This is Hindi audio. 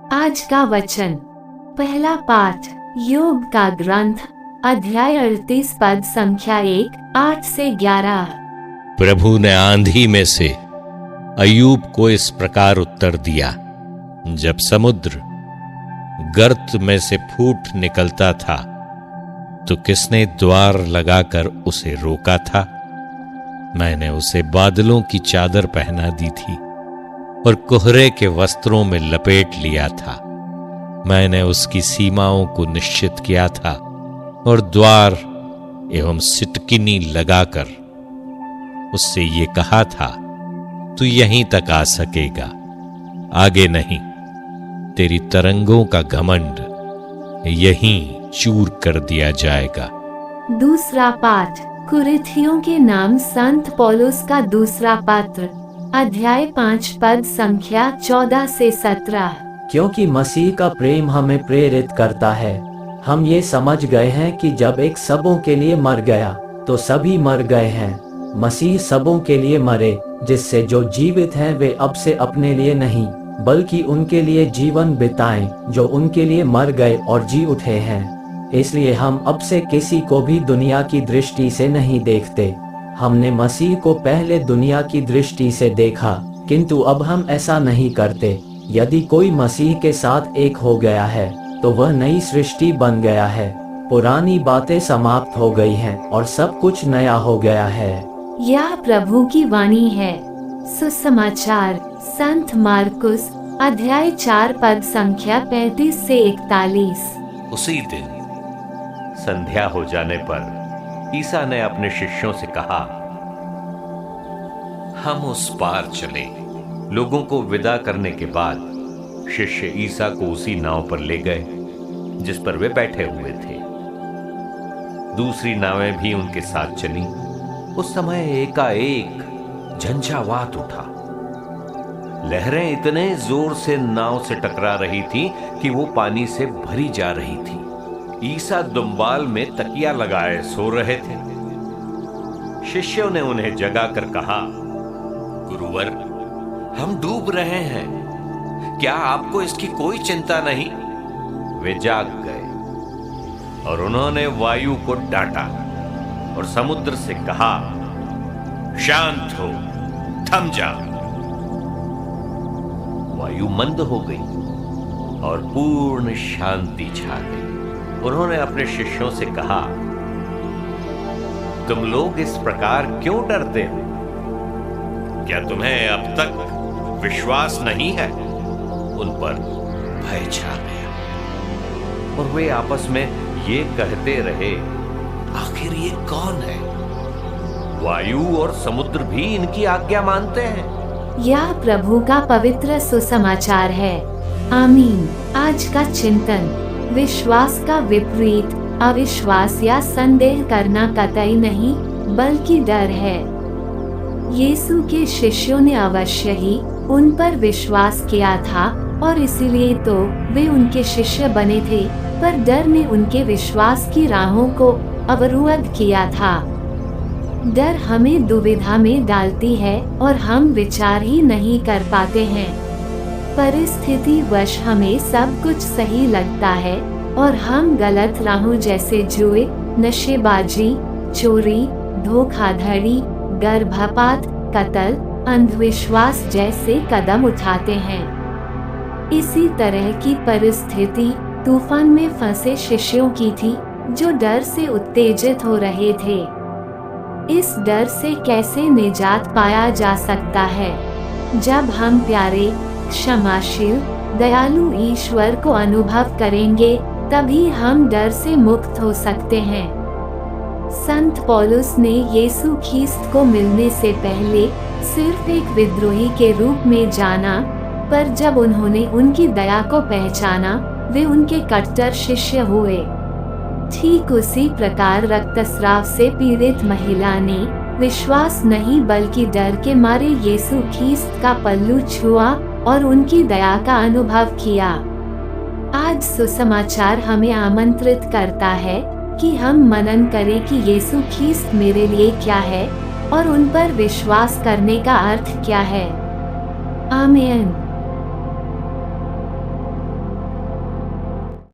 आज का वचन, पहला पाठ, योग का ग्रंथ, अध्याय 38 पद संख्या 1, 8 से 11। प्रभु ने आंधी में से अय्यूब को इस प्रकार उत्तर दिया। जब समुद्र गर्त में से फूट निकलता था तो किसने द्वार लगाकर उसे रोका था? मैंने उसे बादलों की चादर पहना दी थी और कोहरे के वस्त्रों में लपेट लिया था। मैंने उसकी सीमाओं को निश्चित किया था और द्वार एवं सिटकिनी लगाकर उससे ये कहा था, तू यहीं तक आ सकेगा, आगे नहीं। तेरी तरंगों का घमंड यहीं चूर कर दिया जाएगा। दूसरा पाठ, कुरिन्थियों के नाम संत पौलुस का दूसरा पत्र, अध्याय 5 पद संख्या 14 से 17। क्योंकि मसीह का प्रेम हमें प्रेरित करता है। हम ये समझ गए हैं कि जब एक सबों के लिए मर गया तो सभी मर गए हैं। मसीह सबों के लिए मरे, जिससे जो जीवित हैं वे अब से अपने लिए नहीं बल्कि उनके लिए जीवन बिताएं जो उनके लिए मर गए और जी उठे हैं। इसलिए हम अब से किसी को भी दुनिया की दृष्टि से नहीं देखते। हमने मसीह को पहले दुनिया की दृष्टि से देखा, किंतु अब हम ऐसा नहीं करते। यदि कोई मसीह के साथ एक हो गया है तो वह नई सृष्टि बन गया है। पुरानी बातें समाप्त हो गई हैं और सब कुछ नया हो गया है। यह प्रभु की वाणी है। सुसमाचार संत मार्कुस, अध्याय 4 पद संख्या 35 से 41। उसी दिन संध्या हो जाने पर ईसा ने अपने शिष्यों से कहा, हम उस पार चले। लोगों को विदा करने के बाद शिष्य ईसा को उसी नाव पर ले गए जिस पर वे बैठे हुए थे। दूसरी नावें भी उनके साथ चली। उस समय एकाएक झंझावात उठा। लहरें इतने जोर से नाव से टकरा रही थी कि वो पानी से भरी जा रही थी। ईसा दुम्बाल में तकिया लगाए सो रहे थे। शिष्यों ने उन्हें जगाकर कहा, गुरुवर, हम डूब रहे हैं, क्या आपको इसकी कोई चिंता नहीं? वे जाग गए और उन्होंने वायु को डांटा और समुद्र से कहा, शांत हो, थम जा। वायु मंद हो गई और पूर्ण शांति छा गई। उन्होंने अपने शिष्यों से कहा, तुम लोग इस प्रकार क्यों डरते हो? क्या तुम्हें अब तक विश्वास नहीं है? उन पर भय छा गया और वे आपस में ये कहते रहे, आखिर ये कौन है? वायु और समुद्र भी इनकी आज्ञा मानते हैं। यह प्रभु का पवित्र सुसमाचार है। आमीन। आज का चिंतन, विश्वास का विपरीत अविश्वास या संदेह करना कतई नहीं बल्कि डर है। यीशु के शिष्यों ने अवश्य ही उन पर विश्वास किया था और इसीलिए तो वे उनके शिष्य बने थे, पर डर ने उनके विश्वास की राहों को अवरुद्ध किया था। डर हमें दुविधा में डालती है और हम विचार ही नहीं कर पाते हैं। परिस्थिति वश हमें सब कुछ सही लगता है और हम गलत राहों जैसे जुए, नशेबाजी, चोरी, धोखाधड़ी, गर्भपात, कत्ल, अंधविश्वास जैसे कदम उठाते हैं। इसी तरह की परिस्थिति तूफान में फंसे शिष्यों की थी, जो डर से उत्तेजित हो रहे थे। इस डर से कैसे निजात पाया जा सकता है? जब हम प्यारे, क्षमाशील, दयालु ईश्वर को अनुभव करेंगे, तभी हम डर से मुक्त हो सकते हैं। संत पौलुस ने यीशु ख्रीस्त को मिलने से पहले सिर्फ एक विद्रोही के रूप में जाना, पर जब उन्होंने उनकी दया को पहचाना, वे उनके कट्टर शिष्य हुए। ठीक उसी प्रकार रक्तस्राव से पीड़ित महिला ने विश्वास नहीं बल्कि डर के मारे यीशु ख्रीस्त का पल्लू छुआ और उनकी दया का अनुभव किया। आज सुसमाचार हमें आमंत्रित करता है कि हम मनन करें कि यीशु ख्रीस्त मेरे लिए क्या है और उन पर विश्वास करने का अर्थ क्या है। आमीन।